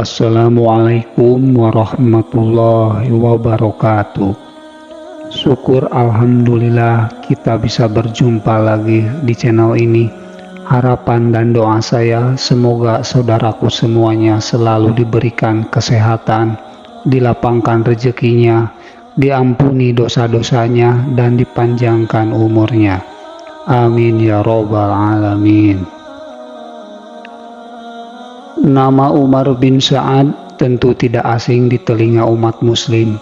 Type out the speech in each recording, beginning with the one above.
Assalamualaikum warahmatullahi wabarakatuh. Syukur alhamdulillah kita bisa berjumpa lagi di channel ini. Harapan dan doa saya semoga saudaraku semuanya selalu diberikan kesehatan, dilapangkan rezekinya, diampuni dosa-dosanya, dan dipanjangkan umurnya. Amin ya robbal alamin. Nama Umar bin Sa'ad tentu tidak asing di telinga umat muslim.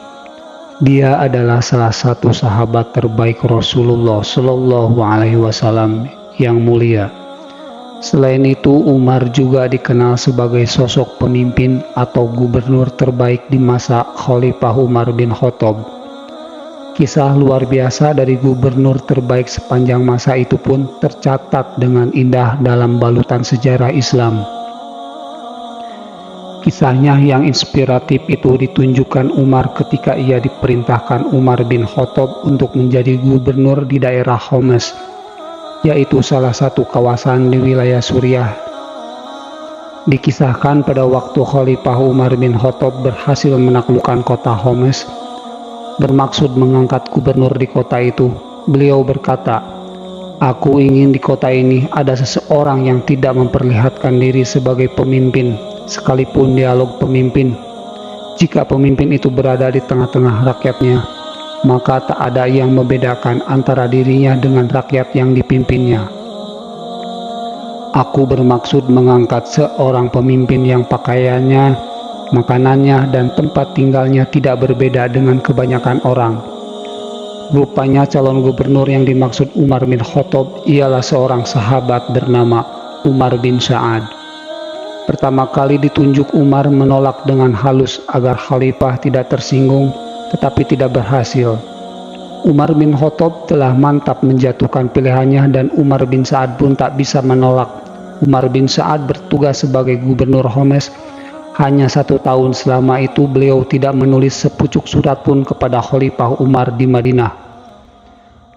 Dia adalah salah satu sahabat terbaik Rasulullah Shallallahu Alaihi Wasallam yang mulia. Selain itu, Umar juga dikenal sebagai sosok pemimpin atau gubernur terbaik di masa Khalifah Umar bin Khattab. Kisah luar biasa dari gubernur terbaik sepanjang masa itu pun tercatat dengan indah dalam balutan sejarah Islam. Kisahnya yang inspiratif itu ditunjukkan Umar ketika ia diperintahkan Umar bin Khattab untuk menjadi gubernur di daerah Homs, yaitu salah satu kawasan di wilayah Suriah. Dikisahkan pada waktu Khalifah Umar bin Khattab berhasil menaklukkan kota Homs, bermaksud mengangkat gubernur di kota itu, beliau berkata, "Aku ingin di kota ini ada seseorang yang tidak memperlihatkan diri sebagai pemimpin, sekalipun dialog pemimpin. Jika pemimpin itu berada di tengah-tengah rakyatnya, maka tak ada yang membedakan antara dirinya dengan rakyat yang dipimpinnya. Aku bermaksud mengangkat seorang pemimpin yang pakaiannya, makanannya, dan tempat tinggalnya tidak berbeda dengan kebanyakan orang." Rupanya calon gubernur yang dimaksud Umar bin Khattab ialah seorang sahabat bernama Umar bin Sa'ad. Pertama kali ditunjuk, Umar menolak dengan halus agar khalifah tidak tersinggung, tetapi tidak berhasil. Umar bin Khattab telah mantap menjatuhkan pilihannya dan Umar bin Sa'ad pun tak bisa menolak. Umar bin Sa'ad bertugas sebagai gubernur Homs hanya 1 tahun. Selama itu beliau tidak menulis sepucuk surat pun kepada Khalifah Umar di Madinah.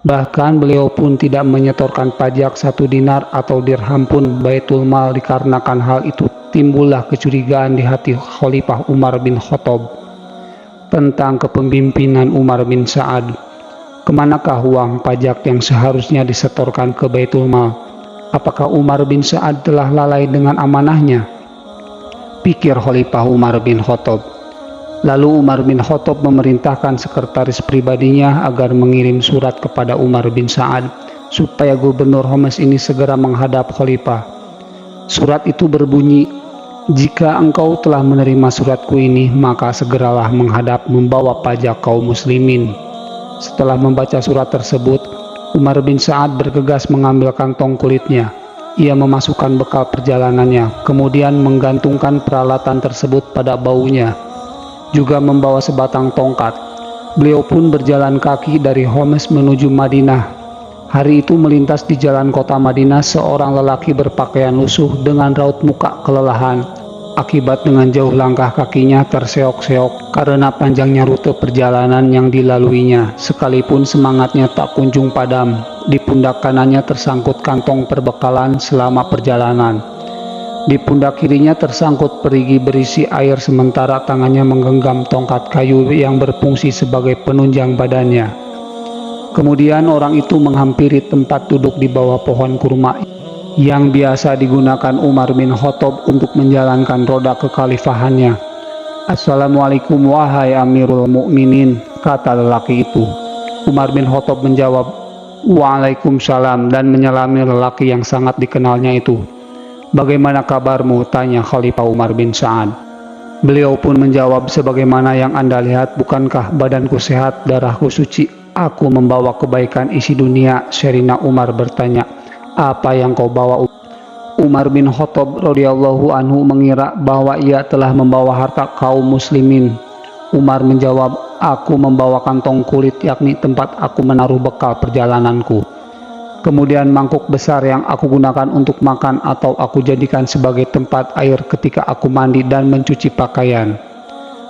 Bahkan beliau pun tidak menyetorkan pajak 1 dinar atau dirham pun Baitul Mal. Dikarenakan hal itu timbullah kecurigaan di hati Khalifah Umar bin Khattab tentang kepemimpinan Umar bin Sa'ad. Kemanakah uang pajak yang seharusnya disetorkan ke Baitul Mal? Apakah Umar bin Sa'ad telah lalai dengan amanahnya? Pikir Khalifah Umar bin Khattab. Lalu Umar bin Khattab memerintahkan sekretaris pribadinya agar mengirim surat kepada Umar bin Sa'ad supaya gubernur Homs ini segera menghadap khalifah. Surat itu berbunyi, "Jika engkau telah menerima suratku ini, maka segeralah menghadap membawa pajak kaum muslimin." Setelah membaca surat tersebut, Umar bin Sa'ad bergegas mengambil kantong kulitnya. Ia memasukkan bekal perjalanannya, kemudian menggantungkan peralatan tersebut pada baunya, juga membawa sebatang tongkat. Beliau pun berjalan kaki dari Homs menuju Madinah. Hari itu melintas di jalan kota Madinah seorang lelaki berpakaian lusuh dengan raut muka kelelahan. Akibat dengan jauh langkah kakinya terseok-seok karena panjangnya rute perjalanan yang dilaluinya. Sekalipun semangatnya tak kunjung padam, di pundak kanannya tersangkut kantong perbekalan selama perjalanan. Di pundak kirinya tersangkut perigi berisi air, sementara tangannya menggenggam tongkat kayu yang berfungsi sebagai penunjang badannya. Kemudian orang itu menghampiri tempat duduk di bawah pohon kurma yang biasa digunakan Umar bin Khattab untuk menjalankan roda kekhalifahannya. "Assalamualaikum wahai Amirul Mukminin," kata lelaki itu. Umar bin Khattab menjawab, "Waalaikumsalam," dan menyalami lelaki yang sangat dikenalnya itu. "Bagaimana kabarmu?" tanya Khalifah Umar bin Sa'ad. Beliau pun menjawab, "Sebagaimana yang Anda lihat, bukankah badanku sehat, darahku suci, aku membawa kebaikan isi dunia." Sherina Umar bertanya, "Apa yang kau bawa?" Umar bin Khattab radhiyallahu anhu mengira bahwa ia telah membawa harta kaum muslimin. Umar menjawab, "Aku membawa kantong kulit, yakni tempat aku menaruh bekal perjalananku. Kemudian mangkuk besar yang aku gunakan untuk makan atau aku jadikan sebagai tempat air ketika aku mandi dan mencuci pakaian.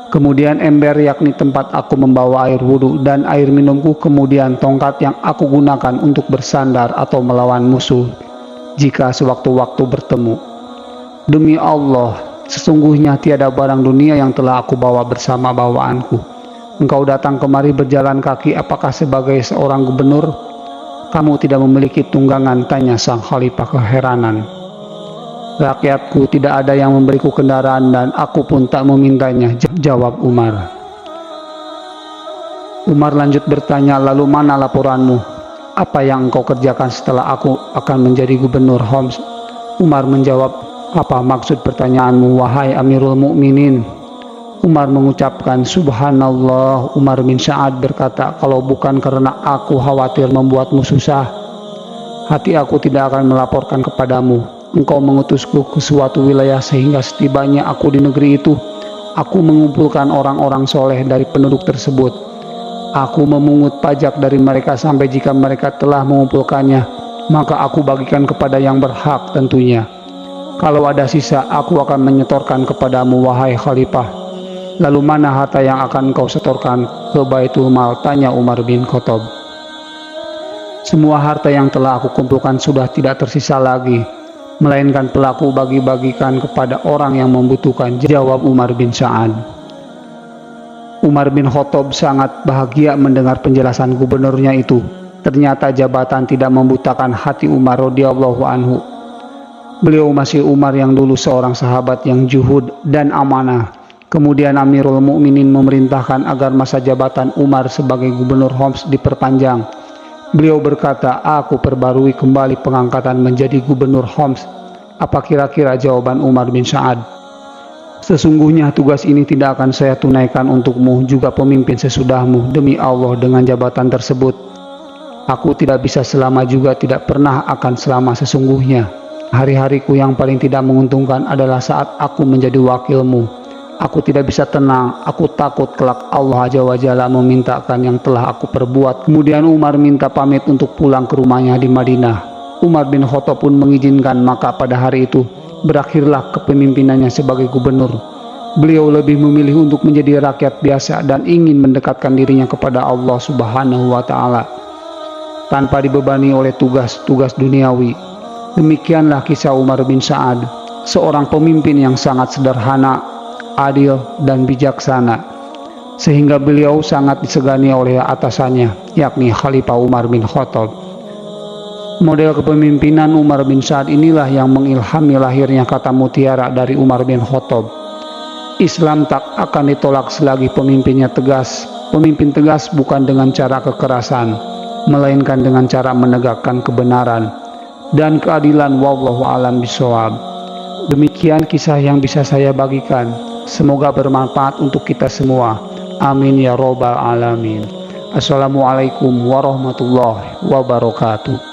Kemudian ember yakni tempat aku membawa air wudhu dan air minumku. Kemudian tongkat yang aku gunakan untuk bersandar atau melawan musuh jika sewaktu-waktu bertemu. Demi Allah, Sesungguhnya tiada barang dunia yang telah aku bawa bersama bawaanku. Engkau datang kemari berjalan kaki, apakah sebagai seorang gubernur? Kamu tidak memiliki tunggangan, tanya sang khalifah keheranan. Rakyatku tidak ada yang memberiku kendaraan dan aku pun tak memintanya, jawab Umar. Umar lanjut bertanya, lalu mana laporanmu? Apa yang engkau kerjakan setelah aku akan menjadi gubernur Homs? Umar menjawab, apa maksud pertanyaanmu wahai Amirul Mukminin? Umar mengucapkan, Subhanallah. Umar bin Sa'ad berkata, kalau bukan karena aku khawatir membuatmu susah, hati aku tidak akan melaporkan kepadamu. Engkau mengutusku ke suatu wilayah sehingga setibanya aku di negeri itu, aku mengumpulkan orang-orang soleh dari penduduk tersebut. Aku memungut pajak dari mereka sampai jika mereka telah mengumpulkannya, maka aku bagikan kepada yang berhak tentunya. Kalau ada sisa, aku akan menyetorkan kepadamu wahai khalifah. Lalu mana harta yang akan kau setorkan ke Baitul Mal? Tanya Umar bin Khattab. Semua harta yang telah aku kumpulkan sudah tidak tersisa lagi, melainkan pelaku bagi-bagikan kepada orang yang membutuhkan, jawab Umar bin Sa'ad. Umar bin Khattab sangat bahagia mendengar penjelasan gubernurnya itu. Ternyata jabatan tidak membutakan hati Umar radhiyallahu anhu. Beliau masih Umar yang dulu seorang sahabat yang juhud dan amanah. Kemudian Amirul Mukminin memerintahkan agar masa jabatan Umar sebagai gubernur Homs diperpanjang. Beliau berkata, aku perbarui kembali pengangkatan menjadi gubernur Homs. Apa kira-kira jawaban Umar bin Sa'ad? Sesungguhnya tugas ini tidak akan saya tunaikan untukmu, juga pemimpin sesudahmu. Demi Allah, dengan jabatan tersebut aku tidak bisa selama, juga tidak pernah akan selama. Sesungguhnya hari-hariku yang paling tidak menguntungkan adalah saat aku menjadi wakilmu. Aku tidak bisa tenang, aku takut kelak Allah Azza wa Jalla memintakan yang telah aku perbuat. Kemudian Umar minta pamit untuk pulang ke rumahnya di Madinah. Umar bin Khattab pun mengizinkan, maka pada hari itu berakhirlah kepemimpinannya sebagai gubernur. Beliau lebih memilih untuk menjadi rakyat biasa dan ingin mendekatkan dirinya kepada Allah Subhanahu wa Ta'ala tanpa dibebani oleh tugas-tugas duniawi. Demikianlah kisah Umar bin Sa'ad, seorang pemimpin yang sangat sederhana, adil dan bijaksana, sehingga beliau sangat disegani oleh atasannya, yakni Khalifah Umar bin Khattab. Model kepemimpinan Umar bin Sa'ad inilah yang mengilhami lahirnya kata mutiara dari Umar bin Khattab. Islam tak akan ditolak selagi pemimpinnya tegas. Pemimpin tegas bukan dengan cara kekerasan, melainkan dengan cara menegakkan kebenaran dan keadilan. Wallahu a'lam bishawab. Demikian kisah yang bisa saya bagikan. Semoga bermanfaat untuk kita semua. Amin ya robbal alamin. Assalamualaikum warahmatullahi wabarakatuh.